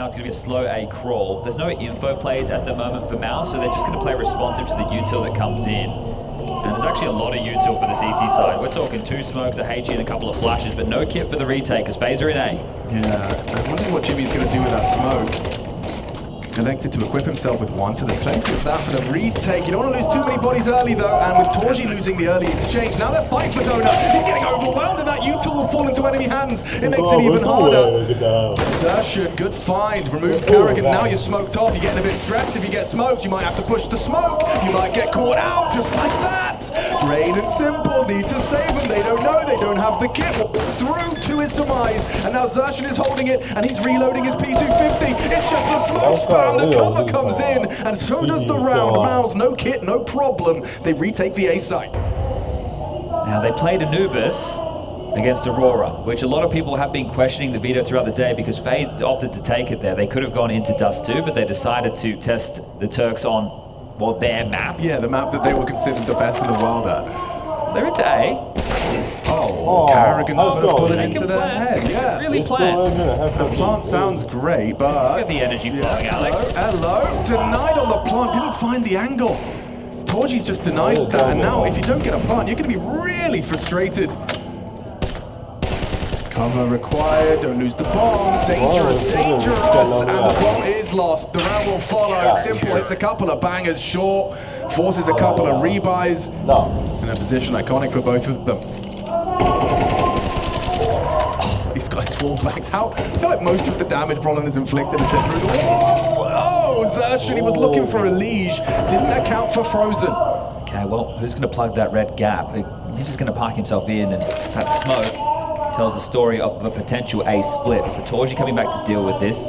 it's going to be a slow A crawl. There's no info plays at the moment for Mouse, so they're just going to play responsive to the util that comes in. And there's actually a lot of util for the CT side. We're talking 2 smokes, a HE, and a couple of flashes, but no kit for the retake because FaZe are in A. Yeah, I wonder what Jimmy's going to do with that smoke. Elected to equip himself with one, so there's plenty of that for the retake. You don't want to lose too many bodies early though, and with Torji losing the early exchange, now they're fighting for Donut. He's getting overwhelmed and that util will fall into enemy hands. It makes it even harder. Xerxes, good find, removes Karrigan. Now you're smoked off, you're getting a bit stressed. If you get smoked, you might have to push the smoke. You might get caught out just like that. Rain and Simple need to save him. They don't know, they don't have the kit. Through to his demise, and now Xerxes is holding it, and he's reloading his P250. It's just a smoke spam. The cover comes in, and so does the round. Mouse, no kit, no problem. They retake the A site. Now, they played Anubis against Aurora, which a lot of people have been questioning the veto throughout the day because FaZe opted to take it there. They could have gone into Dust 2, but they decided to test the Turks on, well, their map. Yeah, the map that they were considered the best in the world at. They're into A. Karrigan's put a bullet into their head, yeah. Really plant. The plant sounds great, but... Look at the energy flowing, Alex. Hello, denied on the plant, didn't find the angle. Torji's just denied that, and now if you don't get a plant, you're going to be really frustrated. Cover required, don't lose the bomb. Dangerous, dangerous, and the bomb is lost. The round will follow. Simple hits a couple of bangers short, forces a couple of rebuys. In a position iconic for both of them. He's got his wall backed. How? I feel like most of the damage Brollan has inflicted has been through the wall. Oh, Xerxes, he was looking for a Liege. Didn't account for Frozen. Okay, well, who's going to plug that red gap? He's just going to park himself in, and that smoke tells the story of a potential A split. So Torji coming back to deal with this.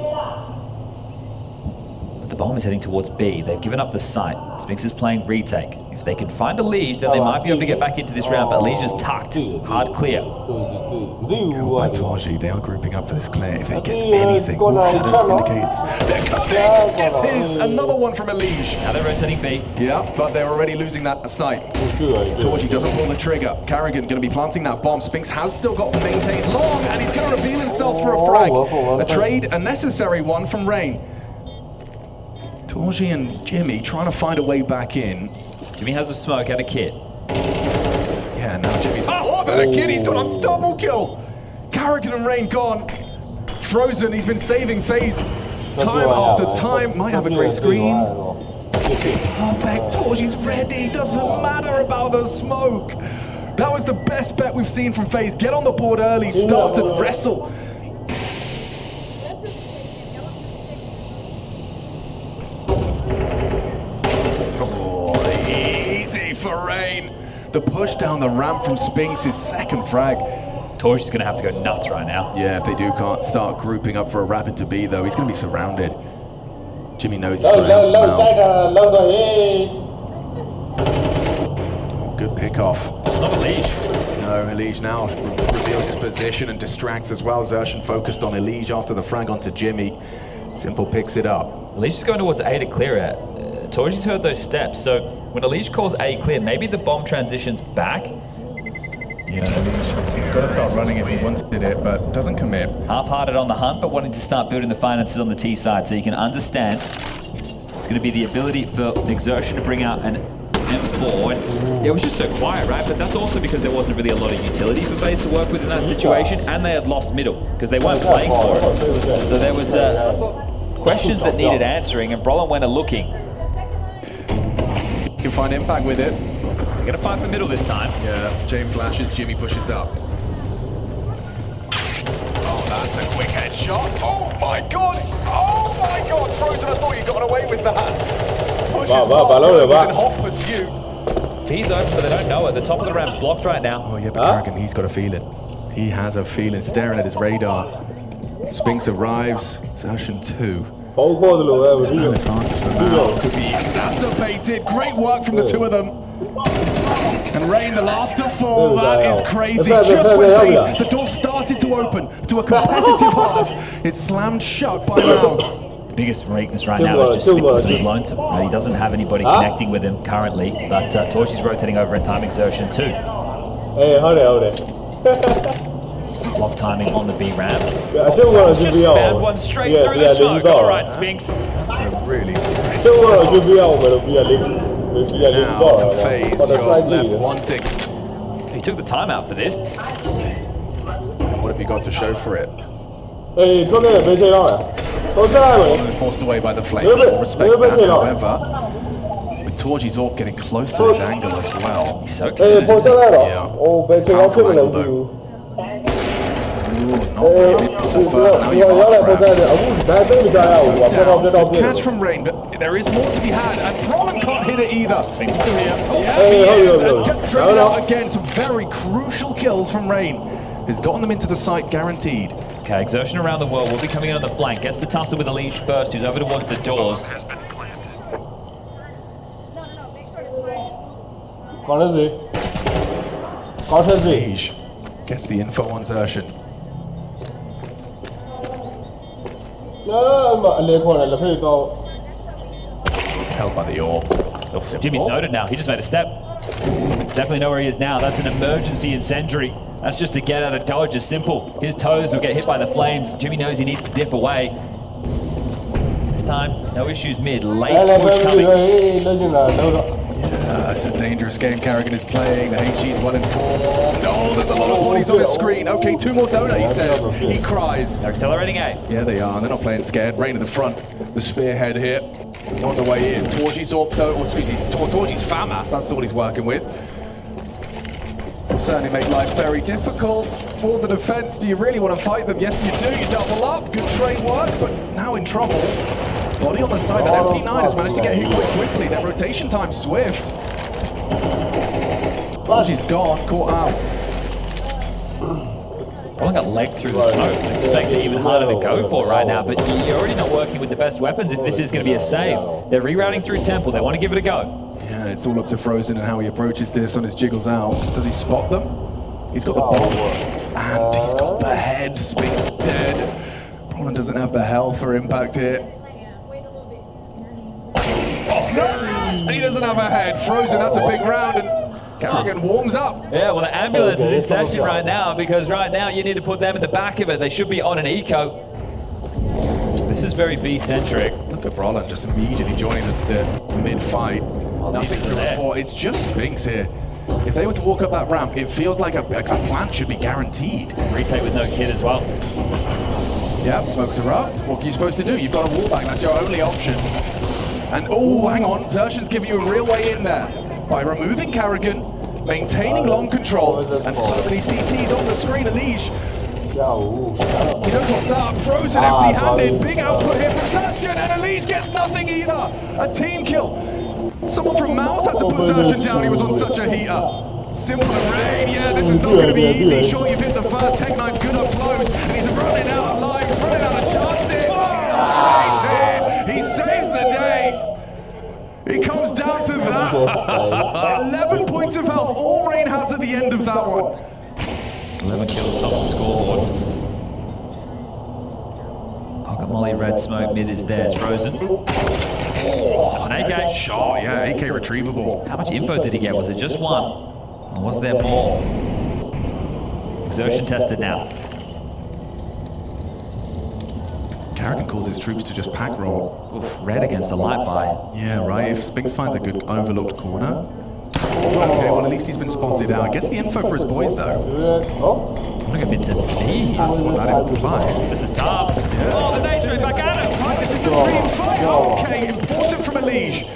But the bomb is heading towards B. They've given up the site. Spinx is playing retake. If they can find a Liege, then they might be able to get back into this round, but Liege is tucked. Hard clear. Go by Torji, they are grouping up for this clear. If it gets anything, Shadow indicates they're coming. Gets his, another one from a Liege. Now they're rotating B. Yeah, but they're already losing that sight. Torji doesn't pull the trigger. Karrigan going to be planting that bomb. Spinx has still got the maintained long, and he's going to reveal himself for a frag. A trade, a necessary one from Rain. Torji and Jimmy trying to find a way back in. Jimmy has a smoke and a kit. Yeah, now Jimmy's... Oh, that a kid, he's got a double kill! Karrigan and Rain gone. Frozen, he's been saving FaZe time after time. Might have a great screen. It's perfect, Torji's ready. Doesn't matter about the smoke. That was the best bet we've seen from FaZe. Get on the board early, start to wrestle. For Rain. The push down the ramp from Spinx, his second frag. Torji's going to have to go nuts right now. Yeah, if they do can't start grouping up for a rapid to B though, he's going to be surrounded. Jimmy knows he's going to help him out. Oh, good pick off. It's not a Liege. No, Elige now reveals his position and distracts as well. Xerxes focused on Elige after the frag onto Jimmy. Simple picks it up. Elige is going towards A to clear it. Torji's heard those steps, so when Elige calls A clear, maybe the bomb transitions back. Yeah, he's got to start running if he wanted it, but doesn't commit. Half-hearted on the hunt, but wanting to start building the finances on the T side, so you can understand it's going to be the ability for Xerxes to bring out an M4. And it was just so quiet, right? But that's also because there wasn't really a lot of utility for FaZe to work with in that situation, and they had lost middle because they weren't playing for it. So there was questions that needed answering, and Brollan went a-looking. Can find impact with it. They're going to fight for middle this time. Yeah, James flashes, Jimmy pushes up. Oh, that's a quick headshot. Oh my god! Oh my god! Frozen, I thought you got away with that. Pushes was in hot pursuit. He's open, but they don't know it. The top of the ramp's blocked right now. Oh yeah, but Karrigan, he's got a feeling. He has a feeling, staring at his radar. Spinx arrives, Xerxes 2. This man advantage for Mouse could be exacerbated. Great work from the two of them. And Rain, the last to fall. That is crazy. Just when FaZe, the door started to open to a competitive half, it's slammed shut by Mouse. The biggest weakness right now is just Spinx is lonesome. He doesn't have anybody connecting with him currently, but Torji's rotating over and timing Xerxes 2. Oh, block timing on the B ramp. Yeah, I still want to Just GBL. spammed one straight through the smoke. All right, Spinks. That's a really Still want to GBL, but we are leaving. now for FaZe, you're left wanting. He took the timeout for this. What have you got to show for it? 哎，昨天也没这样呀，都这样了。 Forced away by the flame. Little bit, Respect little bit that, too long. however. With Torgy's Orc getting close to this angle as well. He's so 哎， good. 破 isn't 下 he? 来了 Yeah.，哦，被这个这个人不。 Not really against the first. Now you are trapped. Good catch from Rain, but there is more to be had, and Brolin can't hit it either. Spinks is still here. Yeah, he is, and gets straight out again. Some very crucial kills from Rain. He's gotten them into the site, guaranteed. Okay, Exertion around the world will be coming in on the flank. Gets to tussle with Elish first, who's over towards the doors. 搞成谁？搞成谁？ Age gets the info on Xerxes. 那么来看了，配到。 Held by the orb. Jimmy's noted now. He just made a step. Definitely know where he is now. That's an emergency incendiary. That's just to get out of dodge. It's simple. His toes will get hit by the flames. Jimmy knows he needs to dip away. This time, no issues mid. Late push coming. Yeah, it's a dangerous game Karrigan is playing. The HG's well informed. Oh, there's a lot of bodies on his screen. Okay, 2 more donut, he says. He cries. They're accelerating A. Yeah, they are. They're not playing scared. Rain at the front. The spearhead here. On the way in. Torgy's Orc, though. Or excuse me, Torgy's FAMAS. That's all he's working with. Will certainly make life very difficult for the defense. Do you really want to fight them? Yes, you do. You double up. Good trade work, but now in trouble. Body on the side. That MP9 has managed to get hit quickly. Their rotation time's swift. Torgy's gone. Caught out. Well, got legged through the smoke. This just makes it even harder to go for right now. But you're already not working with the best weapons if this is going to be a save. They're rerouting through Temple. They want to give it a go. Yeah, it's all up to Frozen and how he approaches this on his jiggles out. Does he spot them? He's got the bomb. And he's got the head. Spinks dead. Brolin doesn't have the health for impact here. And he doesn't have a head. Frozen, that's a big round. And Karrigan warms up. Yeah, well, the ambulance is in session right now because right now you need to put them in the back of it. They should be on an eco. This is very B-centric. Look at Brolin just immediately joining the mid-fight. Nothing to report. It's just Spinks here. If they were to walk up that ramp, it feels like a plant should be guaranteed. Retake with no kid as well. Yeah, smokes are up. What are you supposed to do? You've got a wallbang. That's your only option. And oh, hang on. Xerxes giving you a real way in there by removing Karrigan, maintaining long control, and so many CTs on the screen. Elish, he knows what's up. Frozen empty-handed. Big output here from Xerxes, and Elish gets nothing either. A team kill. Someone from Mouse had to put Xerxes down. He was on such a heater. Simple and Rain. Yeah, this is not going to be easy. Sure, you've hit the first. Tech9's good up close, and he's running out of lives, running out of chances. He's here. He saves the day. It comes down to that. 11 points of health. All Rain has at the end of that one. 11 kills top of the scoreboard. Pocket Molly, red smoke, mid is theirs. Frozen. Oh, An AK. shot. Yeah, AK retrievable. How much info did he get? Was it just one? Or was there more? Exertion tested now. Karrigan calls his troops to just pack roll. Oof, red against a light buy. Yeah, right. If Spinks finds a good overlooked corner. Okay, well, at least he's been spotted out. Gets the info for his boys, though. I'm gonna go mid to B. That's what that implies. This is tough. Oh, the nature is back at him. Right, this is the dream fight. Okay, important from Elish.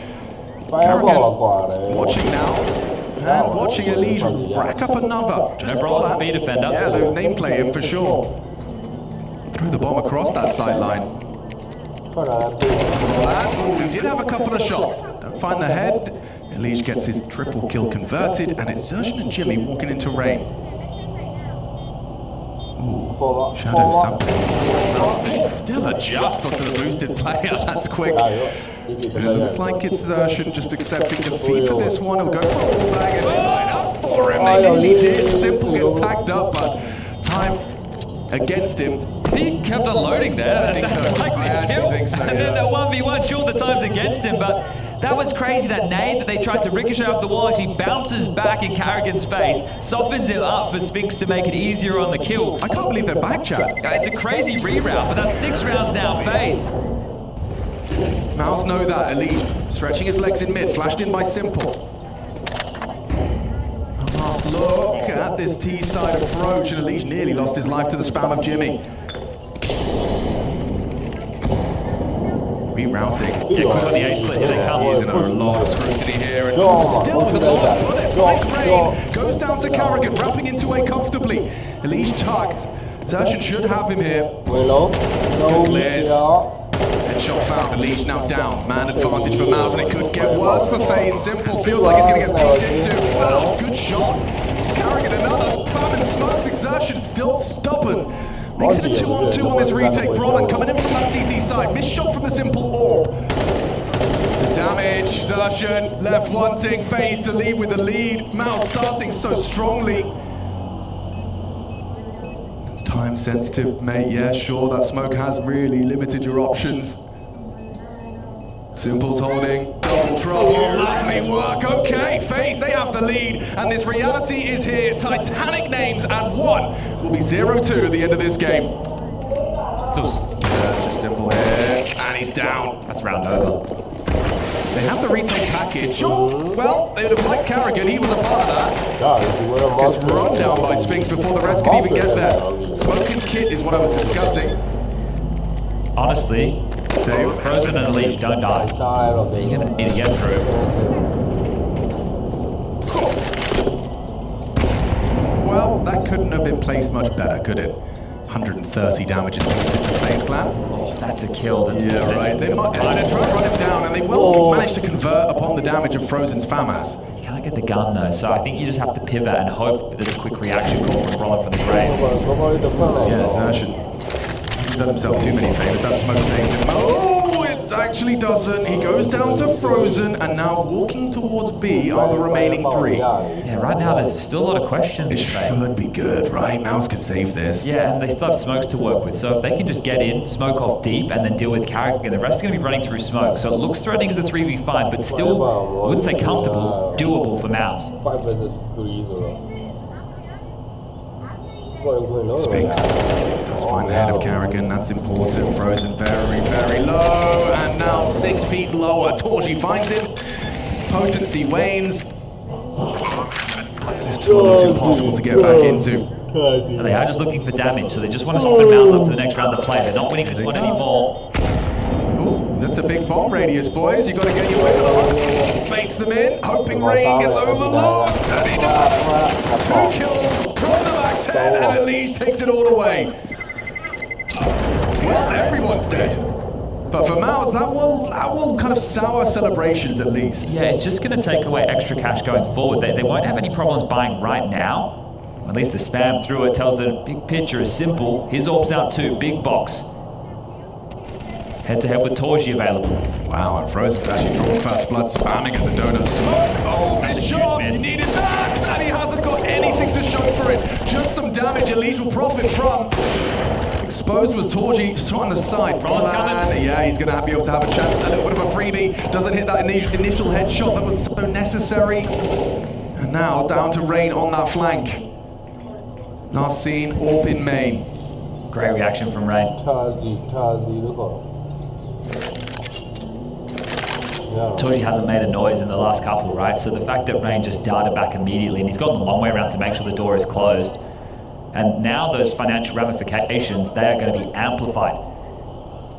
Karrigan watching now. And watching Elish rack up another. No problem for B defender. Yeah, they've nameplate him for sure. Threw the bomb across that sideline. He did have a couple of shots. Don't find the head. Elish gets his triple kill converted, and it's Xerxes and Jimmy walking into Rain. Ooh, Shadow something. Still adjusts onto the boosted player. That's quick. It looks like it's Xerxes just accepting defeat for this one. He'll go for a wallbang and line up for him. They nearly did. Simple gets tagged up, but time against him. he kept unloading there, I think so. that's likely I to actually kill. think so, And then yeah. the 1v1, sure, the time's against him, but that was crazy. That nade that they tried to ricochet off the wall actually bounces back in Carrigan's face, softens it up for Spinks to make it easier on the kill. I can't believe they're back, Chad. It's a crazy reroute, but that's 6 rounds now, FaZe. Mouse know that. Elite stretching his legs in mid, flashed in by Simple. Look at this T-side approach, and Elite nearly lost his life to the spam of Jimmy. Rerouting. Yeah, quick on the ace split, here they come. He's in a lot of scrutiny here, and still with the last bullet, finds Rain, goes down to Carrigan, wrapping into A comfortably. Elite tucked. Xerxes should have him here. Good clears. Headshot found. Elite now down. Man advantage for Mouse, and it could get worse for FaZe. Simple feels like he's going to get beat into. Wow, good shot. Carrigan another. Spam in the smokes. Exertion still stubborn. Makes it a 2-on-2 on this retake. Brolin coming in from that CT side. Missed shot from the Simple orb. The damage. Xertion left wanting. FaZe to lead with the lead. Mouse starting so strongly. Time sensitive, mate. Yeah, sure, that smoke has really limited your options. Simple's holding, double trouble, lovely work. Okay, FaZe, they have the lead, and this reality is here. Titanic names at 1 will be 0-2 at the end of this game. That's just Simple here, and he's down. That's round over. They have the retake package. Sure, well, they would have liked Carrigan, he was a part of that. Gets run down by Spinks before the rest can even get there. Smoke and kit is what I was discussing. Honestly, Save. Frozen and Elite don't die. You're gonna need to get through. Well, that couldn't have been placed much better, could it? 130 damage into the FaZe clan. Oh, that's a kill. Yeah, right. They might try to run him down, and they will manage to convert upon the damage of Frozen's FAMAS. You can't get the gun though, so I think you just have to pivot and hope that there's a quick reaction call from Brolin from the grave. Yeah, Xerxes hasn't done himself too many favors. That smoke saves him. Oh, it actually doesn't. He goes down to Frozen, and now walking towards B are the remaining 3. Yeah, right now there's still a lot of questions. It should be good, right? Mouse can save this. Yeah, and they still have smokes to work with, so if they can just get in, smoke off deep, and then deal with Carrigan, the rest are going to be running through smoke. So it looks threatening as a 3v5, but still, I wouldn't say comfortable, doable for Mouse. 5 versus 3 Spinks does find the head of Carrigan, that's important. Frozen very, very low, and now 6 feet lower. Torji finds him. Potency wanes. This tour looks impossible to get back into. And they are just looking for damage, so they just want to open Mouse up for the next round of play. They're not winning this one anymore. Ooh, that's a big bomb radius, boys. You got to get your wiggle on. Baits them in, hoping Rain gets overlooked, and he does. 2 kills from the back 10, and Elise takes it all away. Well, everyone's dead. But for Mouse, that will kind of sour celebrations at least. Yeah, it's just going to take away extra cash going forward. They won't have any problems buying right now. At least the spam through it tells the big picture is Simple. His orb's out too, big box. Head to head with Torji available. Wow, and Frozen's actually drawing first blood, spamming at the donut. Smoke! Oh, this shot! He needed that! And he hasn't got anything to show for it. Just some damage Elite will profit from. Exposed was Torji, shot on the side. Yeah, he's going to be able to have a chance. A little bit of a freebie. Doesn't hit that initial headshot that was so necessary. And now down to Rain on that flank. Narcine, AWP in main. Great reaction from Rain. Torji hasn't made a noise in the last couple, right? So the fact that Rain just darted back immediately, and he's gotten a long way around to make sure the door is closed. And now those financial ramifications, they are going to be amplified.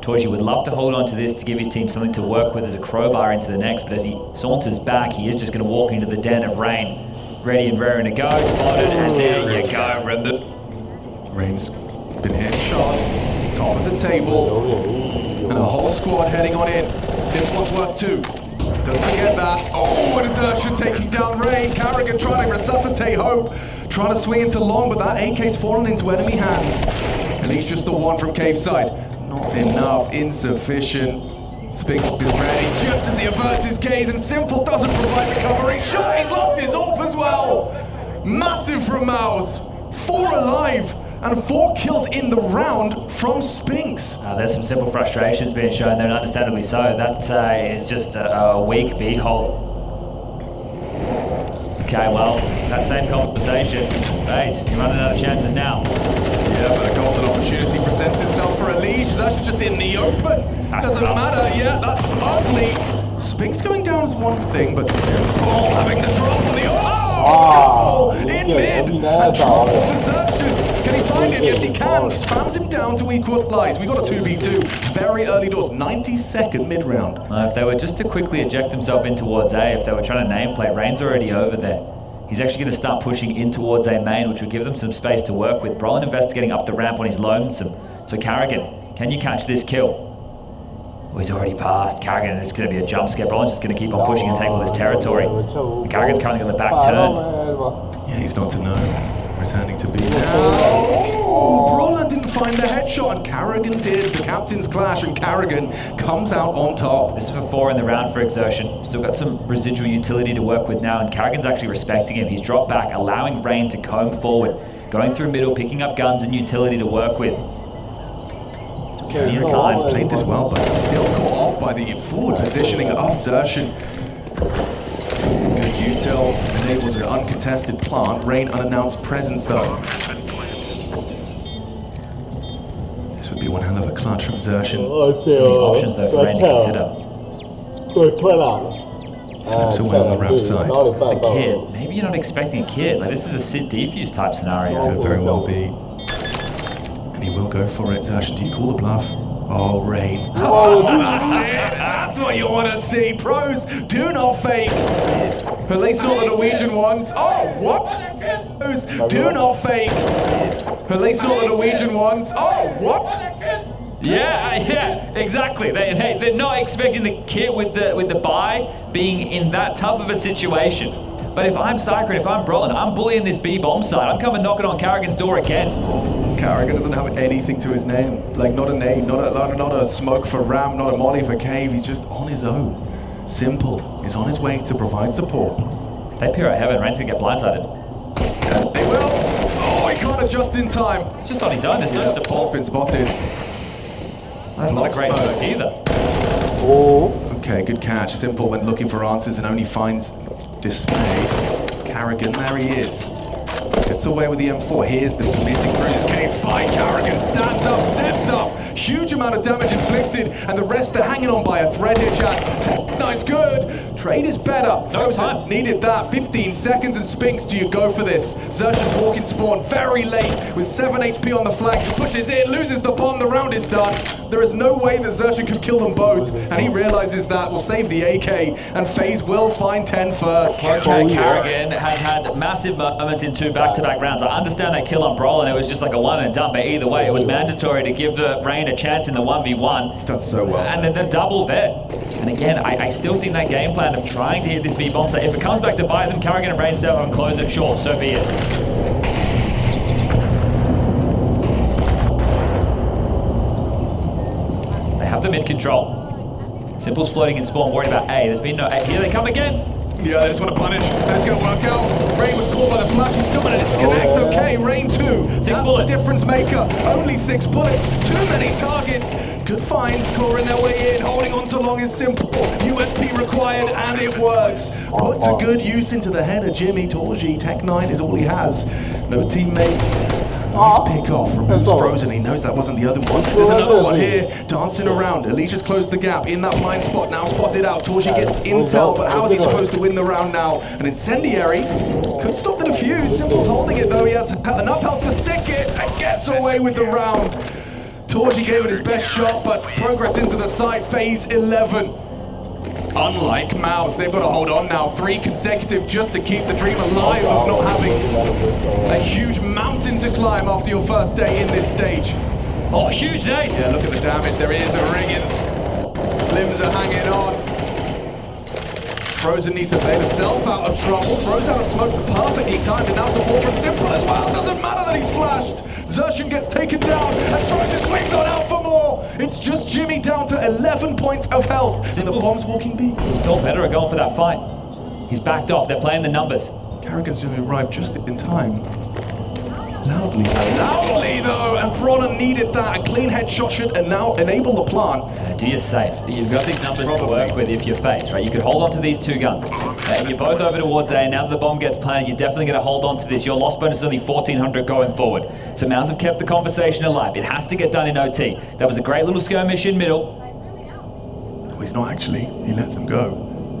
Torji would love to hold on to this to give his team something to work with as a crowbar into the next, but as he saunters back, he is just going to walk into the den of Rain. Ready and raring to go, spotted, and there you go. Rain's been hitting shots, top of the table, and a whole squad heading on in. This one's worth 2. Don't forget that. Oh, and Xerxes taking down Rain. Carrigan trying to resuscitate Hope. Trying to swing into long, but that AK's fallen into enemy hands. And he's just the one from cave side. Not enough, insufficient. Spinks is ready just as he averts his gaze, and Simple doesn't provide the covering shot. He's lost his AWP as well. Massive from Mouse. 4 alive. and 4 kills in the round from Spinks. There's some simple frustrations being shown there, and understandably so. That is just a weak B-hold. Okay, well, that same conversation. Base, you're running out of chances now. Yeah, but a golden opportunity presents itself for Elige. That's just in the open. Doesn't matter. Yeah, that's ugly. Spinks going down is one thing, but Simple having the drop on the goal in mid and trouble for Xerxes. Can he find it? Yes, he can. Spams him down to equalize. We got a 2v2. Very early doors. 92nd mid round. If they were just to quickly eject themselves in towards A, if they were trying to nameplay, Rain's already over there. He's actually going to start pushing in towards A main, which will give them some space to work with. Brolin investigating up the ramp on his lonesome. So Karrigan, can you catch this kill? Oh, he's already passed. Karrigan, it's going to be a jump scare. Brolin's just going to keep on pushing and take all this territory. And Karrigan's currently on the back turned. Yeah, he's not to know. Returning to B now. Oh, Brolin didn't find the headshot, and Karrigan did. The captain's clash, and Karrigan comes out on top. This is for 4 in the round for Exertion. Still got some residual utility to work with now, and Karrigan's actually respecting him. He's dropped back, allowing Rain to comb forward, going through middle, picking up guns and utility to work with. He's played this well, but still caught off by the forward positioning of Xerxen. Good util enables an uncontested plant. Rain unannounced presence though. This would be one hell of a clutch from Xerxen. So many options though for Rain to consider. Slips away on the ramp side. A kid. Maybe you're not expecting a kid. Like, this is a sit defuse type scenario. Could very well be. And he will go for it. Xerxen, do you call the bluff? Oh, Rain. Oh, that's it. That's what you want to see. Pros, do not fake. At least not the Norwegian ones. Oh, what? Pros, do not fake. At least not the Norwegian ones. Oh, what? Yeah, exactly. They're not expecting the kit with the buy being in that tough of a situation. But if I'm Cycron, if I'm Brolin, I'm bullying this B bomb side. I'm coming knocking on Karrigan's door again. Karrigan doesn't have anything to his name. Like, not a name, not a smoke for Ram, not a molly for Cave. He's just on his own. Simple. He's on his way to provide support. If they peer at heaven, Rain's gonna get blindsided. And they will. Oh, he can't adjust in time. It's just on his own. There's no Paul's support. been spotted. That's not a great look either. Okay, good catch. Simple went looking for answers and only finds dismay. Karrigan, there he is. Gets away with the M4. Here's the committing through this cave fight. Karrigan stands up, steps up. Huge amount of damage inflicted, and the rest are hanging on by a thread here, Jack. Nice, good. Trade is better. Frozen needed that. 15 seconds, and Spinks, do you go for this? Xerxen's walking spawn very late with 7 HP on the flank. He pushes in, loses the bomb. The round is done. There is no way that Xerxen could kill them both, and he realizes that. Will save the AK, and FaZe will find 10 first. Okay, Karrigan has had massive moments in 2 back-to-back rounds. I understand that kill on Brolin, it was just like a one and done, but either way, it was mandatory to give the Rain a chance in the 1v1. He's done so well. And then the double there. And again, I still think that game plan of trying to hit this B-bomb, so if it comes back to bite them, Karrigan and Rain step up and close it, sure, so be it. They have the mid control. Simple's floating in spawn, worried about A. There's been no A. Here they come again. Yeah, they just want to punish. That's going to work out. Rain was caught by the flash. He's still going to disconnect. Okay, Rain 2. That's the difference maker. Only 6 bullets. Too many targets. Good finds. Clawing their way in. Holding on to long is Simple. USP required, and it works. Put to good use into the head of Jimmy Torji. Tech 9 is all he has. No teammates. Nice pick off, removes Frozen. He knows that wasn't the other one. There's another one here, dancing around. Alicia's closed the gap in that blind spot, now spotted out. Torji gets intel, but how is he supposed to win the round now? An incendiary could stop the defuse. Simple's holding it though. He has enough health to stick it and gets away with the round. Torji gave it his best shot, but progress into the side. FaZe 11. Unlike Mouse, they've got to hold on now. 3 consecutive just to keep the dream alive of not having a huge mountain to climb after your first day in this stage. Oh, huge day! Yeah, look at the damage. There is a ringing. Limbs are hanging on. Frozen needs to bail himself out of trouble. Throws out a smoke perfectly timed, and now support from Simple as well. Doesn't matter that he's flashed. Xerxen gets taken down, and Frozen swings on out for more. It's just Jimmy down to 11 points of health. Simple. And the bomb's walking B. Thought better are going for that fight. He's backed off. They're playing the numbers. Karrigan's going to arrive just in time. Loudly though, and Bronner needed that. A clean headshot should and now enable the plant. Do you safe? You've got these numbers to work with if you're Phase, right? You could hold on to these two guns. You're both over towards A. Now that the bomb gets planted, you're definitely going to hold on to this. Your loss bonus is only 1,400 going forward. So Mouse have kept the conversation alive. It has to get done in OT. That was a great little skirmish in middle. Oh, he's not actually. He lets them go.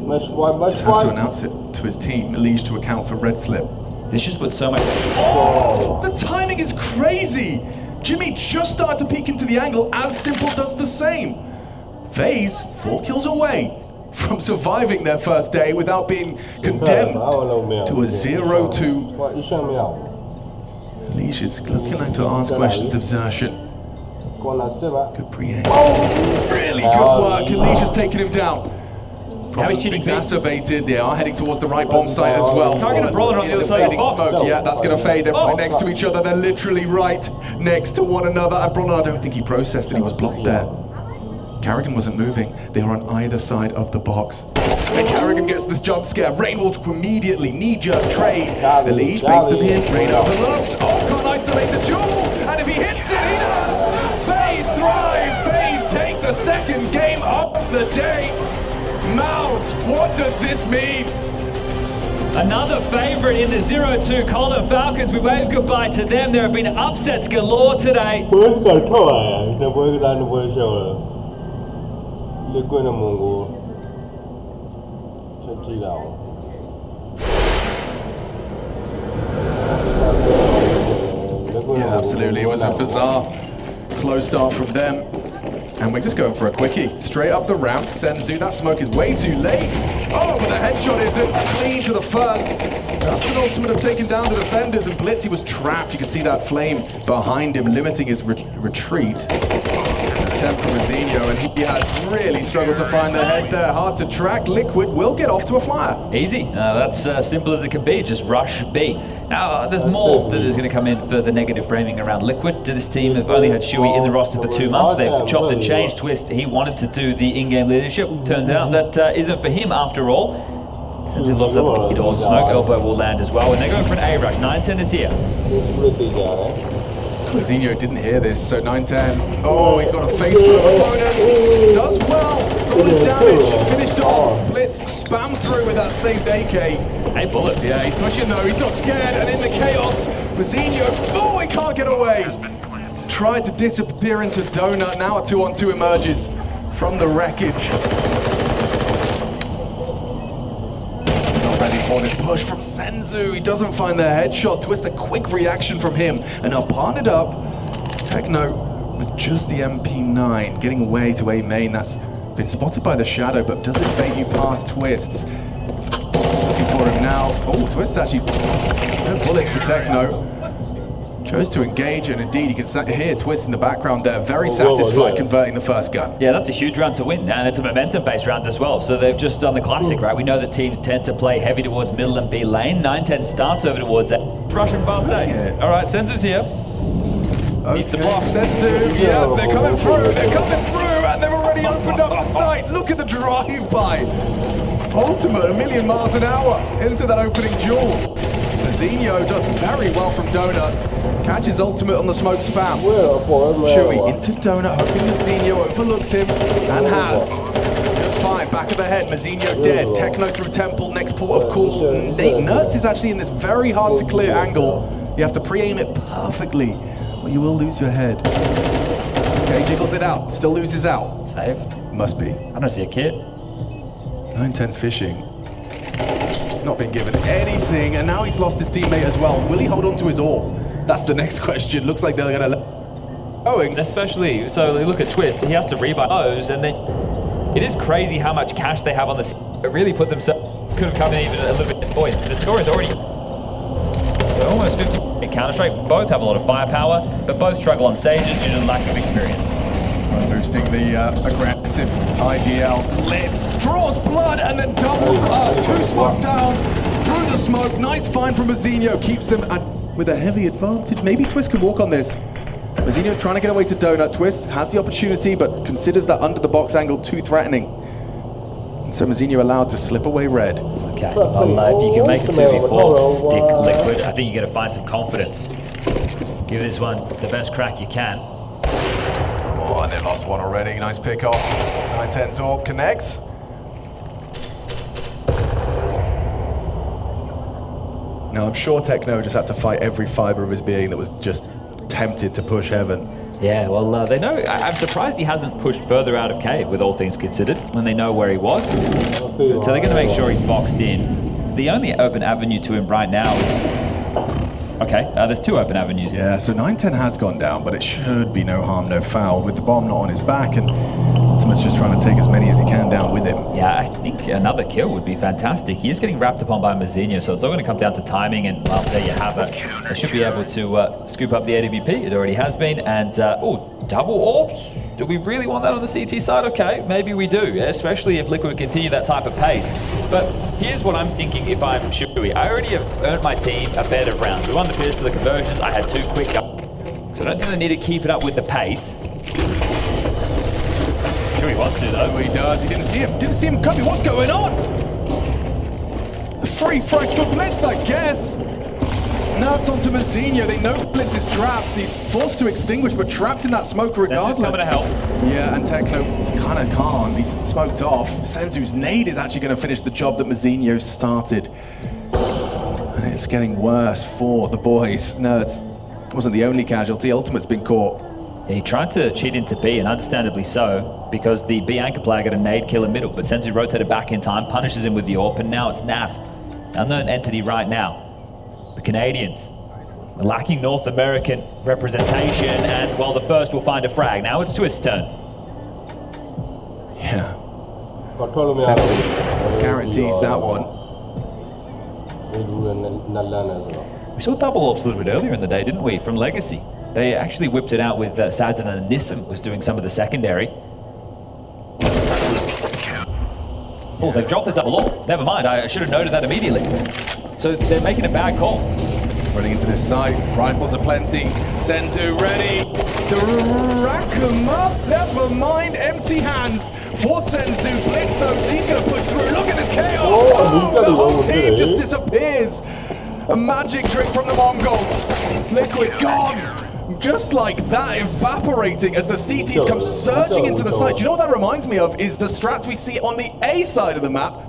Match point, match Just has to point. announce it to his team, Elige to account for red slip. This just puts so much... Oh, the timing is crazy. Jimmy just started to peek into the angle as Simple does the same. FaZe 4 kills away from surviving their first day without being condemned to a 0-2. Elige is looking like to ask questions of Xerxes. Good pre-aim. Oh, really good work. Alicia's taking him down. Now he's cheating. Exacerbated. They are heading towards the right bomb site as well. Target Brawler on the other side of the box. Smoke. Yeah, that's going to fade. They're right next to each other. They're literally right next to one another. And Brawler, I don't think he processed that he was blocked there. Carrigan wasn't moving. They are on either side of the box. And Carrigan gets this jump scare. Rain will immediately knee-jerk trade. Elige baits them in. Rain overlooked. Oh, can't isolate the duel. And if he hits it, he does. FaZe thrive. FaZe take the second game of the day. Mouse, what does this mean? Another favorite in the 0-2 Colin Falcons. We wave goodbye to them. There have been upsets galore today. ပွဲကထွက်လာတယ်နှစ်ပွဲကစားနှစ်ပွဲရှော့တယ်လက်ကွင်းနဲ့မုံကိုချက်ကြည့်လာအောင် Yeah, absolutely. It was a bizarre slow start from them. And we're just going for a quickie. Straight up the ramp. Senzu, that smoke is way too late. Oh, but the headshot isn't clean to the first. That's an ultimate of taking down the defenders. And Blitz, he was trapped. You can see that flame behind him, limiting his retreat. Attempt from Mazinho, and he has really struggled to find the head there. Hard to track. Liquid will get off to a flyer. Easy. That's simple as it can be. Just rush B. Now, there's more that is going to come in for the negative framing around Liquid. This team have only had Shuey in the roster for 2 months. They've chopped and changed. Twist, he wanted to do the in-game leadership. Turns out that isn't for him after all. Since he lobs up the door, Smoke Elbow will land as well. And they're going for an A-rush. 9-10 is here. Mazinho didn't hear this, so 9-10. Oh, he's got a face full of opponents. Does well. Solid damage. Finished off. Blitz spams through with that saved AK. 8 bullets. Yeah, he's pushing though. He's not scared. And in the chaos, Mazinho, oh, he can't get away. Tried to disappear into Donut. Now a 2-on-2 emerges from the wreckage. Not ready for this push from Senzu. He doesn't find the headshot. Twist, a quick reaction from him. And now partnered up. Techno with just the MP9. Getting away to A main. That's been spotted by the Shadow, but does it bait you past Twist? Looking for him now. Oh, Twist actually, no bullets for Techno. Chose to engage, and indeed you can hear Twist in the background there. Very satisfied converting the first gun. Yeah, that's a huge round to win, and it's a momentum-based round as well. So they've just done the classic, right? We know that teams tend to play heavy towards middle and B lane. 9-10 starts over towards A. Russian fast A. Yeah. All right, Senzu's here. Needs to block. Senzu, yeah, they're coming through, and they've already opened up the site. Look at the drive-by. Ultimate, 1,000,000 miles an hour into that opening duel. Mazinho does very well from Donut. Catches ultimate on the smoke spam. Shuey into Donut, hoping Mazinho overlooks him, and has. Fine, back of the head, Mazinho dead. Techno through Temple, next port of call. Nerds is actually in this very hard to clear angle. You have to pre-aim it perfectly, or you will lose your head. Okay, jiggles it out, still loses out. Save. Must be. I don't see a kit. 9-10's fishing. Not been given anything, and now he's lost his teammate as well. Will he hold on to his ore? That's the next question. Looks like they're gonna going. Especially, so look at Twist, he has to rebuy those, and then it is crazy how much cash they have on this. It really put themselves, could have come in even a little bit. Boys, the score is already so almost 50 in Counter-Strike. Both have a lot of firepower, but both struggle on stages due to lack of experience. Boosting the aggressive IDL. Blitz draws blood and then doubles up. 2 smoke down through the smoke. Nice find from Mazinho. Keeps them with a heavy advantage. Maybe Twist can walk on this. Mazinho's trying to get away to Donut. Twist has the opportunity, but considers that under the box angle too threatening. And so Mazinho allowed to slip away red. Okay, well, if you can make a 2v4, stick Liquid, I think you're going to find some confidence. Give this one the best crack you can. Oh, and they lost one already. Nice pick off. 910 Zorb connects. Now, I'm sure Techno just had to fight every fiber of his being that was just tempted to push Heaven. Yeah, well, they know. I'm surprised he hasn't pushed further out of cave, with all things considered, when they know where he was. So they're going to make sure he's boxed in. The only open avenue to him right now is... Okay, there's 2 open avenues. Yeah, so 910 has gone down, but it should be no harm, no foul, with the bomb not on his back, and Ultimate's just trying to take as many as he can down with him. Yeah, I think another kill would be fantastic. He is getting wrapped upon by Mazinho, so it's all going to come down to timing, and, well, there you have it. They should be able to scoop up the AWP. It already has been, and, double orbs? Do we really want that on the CT side? Okay, maybe we do, especially if Liquid continue that type of pace. But here's what I'm thinking if I'm Shui. I already have earned my team a bed of rounds. We won the pierce for the conversions. I had 2 quick up. So I don't think they need to keep it up with the pace. Sure he wants to, though. Oh, he does. He didn't see him. Didn't see him coming. What's going on? A free frag for Blitz, I guess. Now it's onto Mazinho. They know Blitz is trapped. He's forced to extinguish, but trapped in that smoke regardless. Senzu's coming to help. Yeah, and Techno kind of can't. He's smoked off. Senzu's nade is actually going to finish the job that Mazinho started. And it's getting worse for the boys. No, it wasn't the only casualty. Ultimate's been caught. Yeah, he tried to cheat into B, and understandably so, because the B anchor player got a nade kill in middle, but Senzu rotated back in time, punishes him with the AWP, and now it's NAF. Unknown entity right now. The Canadians are lacking North American representation, and, well, the first will find a frag. Now it's Twist's turn. Yeah. Guarantees that one. We saw double orbs a little bit earlier in the day, didn't we, from Legacy? They actually whipped it out with Sadzen, and Nissim was doing some of the secondary. Oh, they've dropped the double orb. Never mind, I should have noted that immediately. So they're making a bad call. Running into this site, rifles are plenty. Senzu ready to rack him up. Never mind, empty hands for Senzu. Blitz though, he's going to push through. Look at this chaos. Oh, the whole team just disappears. A magic trick from the Mongols. Liquid gone. Just like that, evaporating as the CTs come surging into the site. Do you know what that reminds me of? Is the strats we see on the A side of the map.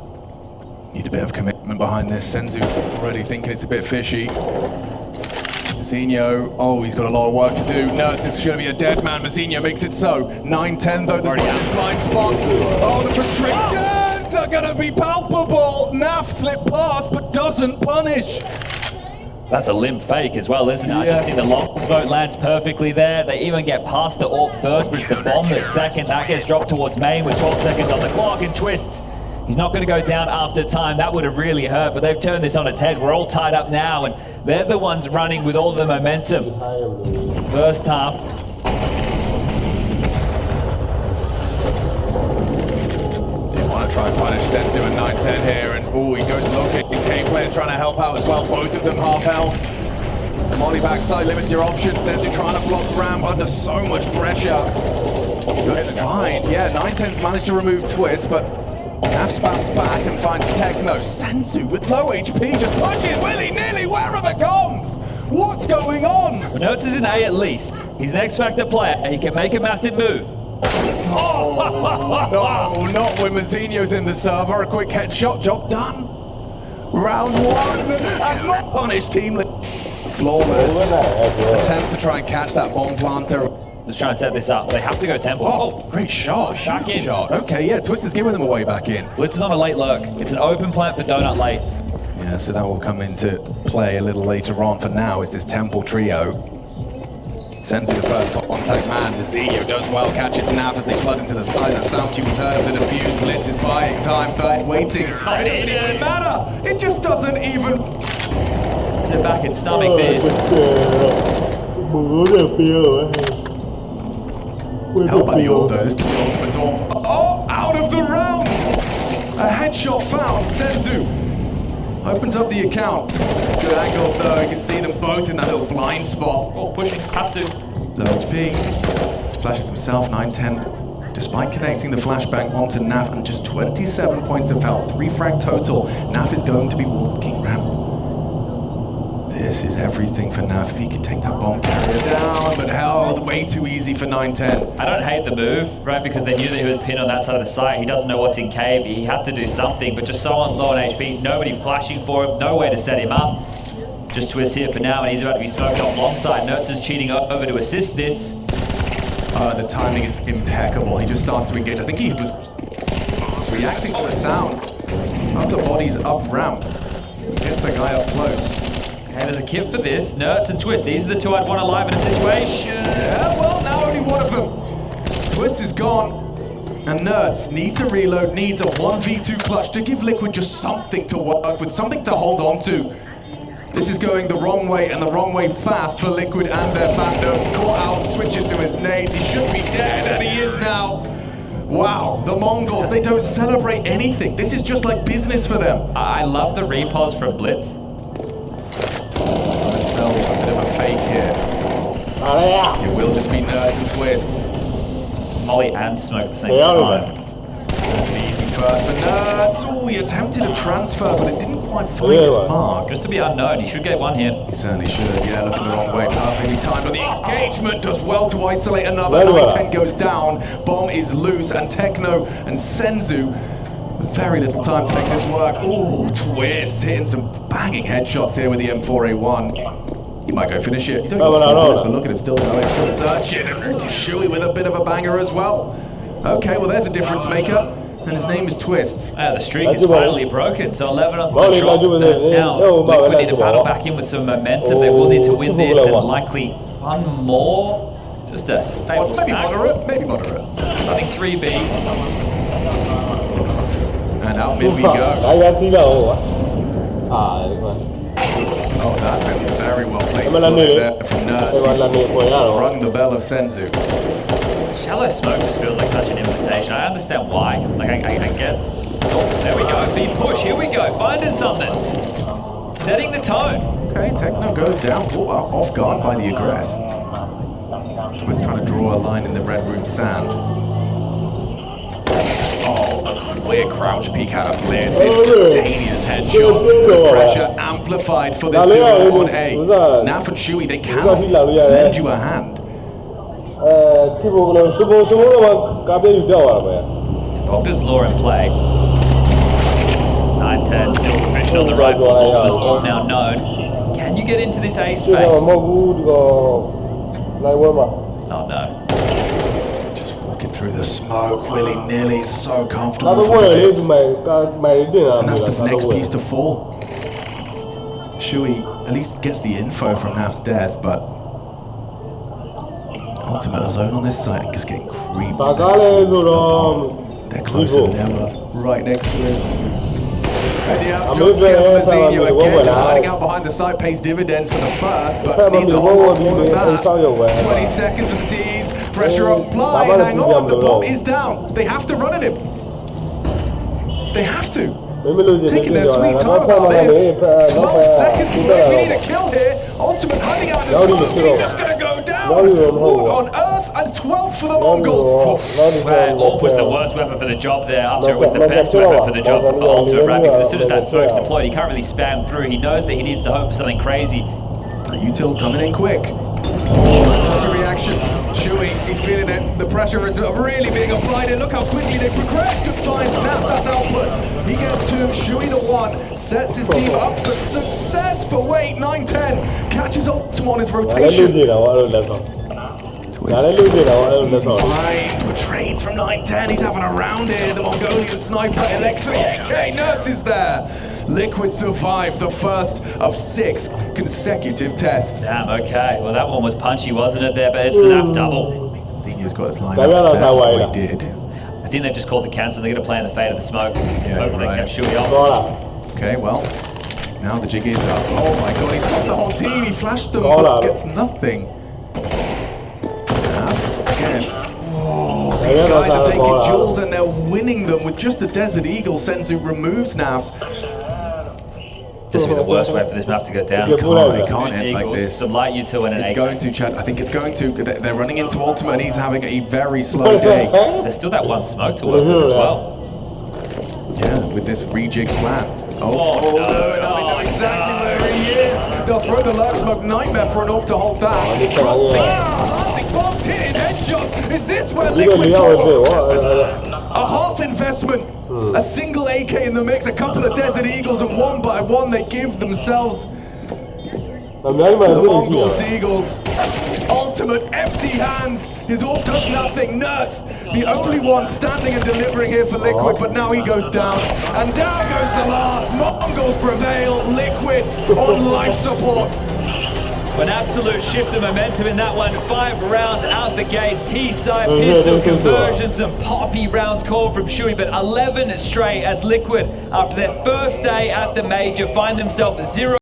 Need a bit of commitment behind this. Senzu already thinking it's a bit fishy. Mazinho, oh, he's got a lot of work to do. Nerds is going to be a dead man. Mazinho makes it so. 910 though, there's one blind spot. Oh, the frustrations are going to be palpable. Naf slipped past, but doesn't punish. That's a limb fake as well, isn't it? Yes. I think the long smoke lands perfectly there. They even get past the AWP first, but it's the bomb that's second. That gets dropped towards main with 12 seconds on the clock, and Twists. He's not going to go down after time. That would have really hurt, but they've turned this on its head. We're all tied up now, and they're the ones running with all the momentum. First half. They want to try and punish Senzu and 910 here, and oh, he goes looking. K players trying to help out as well. Both of them half health. Molly backside limits your options. Senzu trying to block ramp under so much pressure. Good find. Yeah, 910's managed to remove Twist, but Naf spams back and finds Techno. Senzu with low HP just punches willy-nilly. Where are the comms? What's going on? Well, Nerds is an A at least. He's an X-Factor player. He can make a massive move. Oh, no, not when Mazinho's in the server. A quick headshot, job done. Round one, and not punished team. Flawless. Attempts to try and catch that bomb planter. Let's try and set this up. They have to go temple. Oh, great shot. Back in. Shot. Okay, yeah, Twist is giving them a way back in. Blitz is on a late lurk. It's an open plant for Donut late. Yeah, so that will come into play a little later on. For now, is this temple trio. Sends the first contact man. Mazinho does well, catches Naf as they flood into the side. That sound cue was heard of the defuse. Blitz is buying time, but waiting. And it didn't even matter. It just doesn't even. Sit back and stomach this. Help by the orb though. This could be Ultimate's orb. Oh, out of the round! A headshot foul. Senzu opens up the account. Good angles though. You can see them both in that little blind spot. Oh, pushing. Has to. Low HP. Flashes himself. 910. Despite connecting the flashbang onto Naf and just 27 points of health, 3 frag total, Naf is going to be walking ramp. This This is everything for Naf. If he can take that bomb carrier down, but held way too easy for 910. I don't hate the move, right? Because they knew that he was pinned on that side of the site. He doesn't know what's in cave. He had to do something, but just so low on HP, nobody flashing for him, no way to set him up. Just Twist here for now, and he's about to be smoked off long side. Nertz is cheating over to assist this. The timing is impeccable. He just starts to engage. I think he was reacting to the sound of the body's up ramp. He gets the guy up close. Okay, there's a kit for this. Nertz and Twist, these are the two I'd want alive in a situation. Yeah, well, now only one of them. Twist is gone. And Nertz needs to reload, needs a 1v2 clutch to give Liquid just something to work with, something to hold on to. This is going the wrong way, and the wrong way fast for Liquid and their Bando. Caught out, switches to his nades. He should be dead, and he is now. Wow, the Mongols, they don't celebrate anything. This is just like business for them. I love the repos from Blitz. Sell a bit of a fake here. It will just be Nertz and Twist. Molly and Smoke at the same time. Easy first for Nertz. Oh, he attempted a transfer, but it didn't quite find his mark. Just to be unknown, he should get one here. He certainly should. Yeah, looking the wrong way. Perfectly timed, but the engagement does well to isolate another. 910 goes down. Bomb is loose, and Techno and Senzu. Very little time to make this work. Ooh, Twist hitting some banging headshots here with the M4A1. He might go finish it. He's only got 4 minutes, but look at him still going, still searching. And Shui with a bit of a banger as well. Okay, well there's a difference maker, and his name is Twist. The streak is finally broken, so 11 on the drop. Now, Liquid need to battle back in with some momentum. They will need to win this, and likely one more. Just a fatal Maybe snack. maybe moderate. I think 3B. And out mid we go. Oh, that's a very well placed bullet there from Nertz. Rung the bell of Senzu. Shallow smoke just feels like such an invitation. I understand why. Like, I get... Oh, there we go. Beat push. Here we go. Finding something. Setting the tone. Okay, Techno goes down. Caught off guard by the aggress. Twist trying to draw a line in the red room sand. Oh, a clear crouch peek out of Blitz. Instantaneous headshot. The pressure amplified for this duo on A. Naf and Shui, they cannot lend you a hand. Bogda's law in play. 910 still proficient on the rifle. Ultimate's all now known. Can you get into this A space? Oh no. Just walking through the smoke, willy-nilly, so comfortable for Blitz. And that's the next piece to fall. Shui at least gets the info from Naf's death, but Ultimate alone on this site and just getting creeped. They're closer than ever, right next to him. And yeah, jump scare from Azenio again, just hiding out behind the site, pays dividends for the first, but needs a whole lot more than that. 20 seconds for the tease, pressure applied, hang on, the bomb is down. They have to run at him. They have to. Taking their sweet time about this. 12 seconds away, we need a kill here. Ultimate hiding out in the smoke, he's just gonna go down. What on earth? And 12 for the Mongols. Orb was the worst weapon for the job there, after it was the best weapon for the job for Ultimate, right? Because as soon as that smoke's deployed, he can't really spam through. He knows that he needs to hope for something crazy. Util coming in quick. What's the reaction? Shui, he's feeling it. The pressure is really being applied. And look how quickly they progress. Good find. Naf, that's output. He gets 2. Shui the 1. Sets his team up for success. But wait, 910 catches Ultimate on his rotation. Easy find, but trades from 910. He's having a round here. The Mongolian sniper elects for the AK. Nertz is there. Liquid survived the first of 6 consecutive tests. Damn, okay. Well, that one was punchy, wasn't it there? But it's the Naf double. Zenio's got his line up set for what he did. I think they've just called the cancel. They're going to play in the fate of the smoke. Yeah, Hopefully right. they can shoot it off. Okay, well, now the jig is up. Oh my god, he's lost the whole team. He flashed them, but gets nothing. Again. Oh, these guys are taking jewels and they're winning them with just a Desert Eagle. Senzu removes Naf. This will be the worst way for this map to go down. It can't end like this. Some light util and an It's AK. going to, Chad. I think it's going to. They're running into Ultimate and he's having a very slow day. There's still that one smoke to work with as well. Yeah, with this rejig plan. Oh, no. Now they know exactly where he is. They'll throw the lurk smoke. Nightmare for an AWP to hold that. Oh, Drop yeah. down. Blasting bombs hitting headshots. Is this where 이거 Liquid 리아인데 fall? 와. A half investment. A single AK in the mix. A couple of Desert Eagles, and one by one they give themselves 나 미안이만 to the 해도 Mongols 이기야. Eagles. Ultimate empty hands. His AWP does nothing. Nerds, the only one standing and delivering here for Liquid, but now he goes down. And down goes the last. Mongols prevail. Liquid on life support. An absolute shift of momentum in that one. 5 rounds out the gates. T-side Yeah, pistol yeah, conversions and poppy rounds called from Shui, but 11 straight as Liquid, after their first day at the major, find themselves 0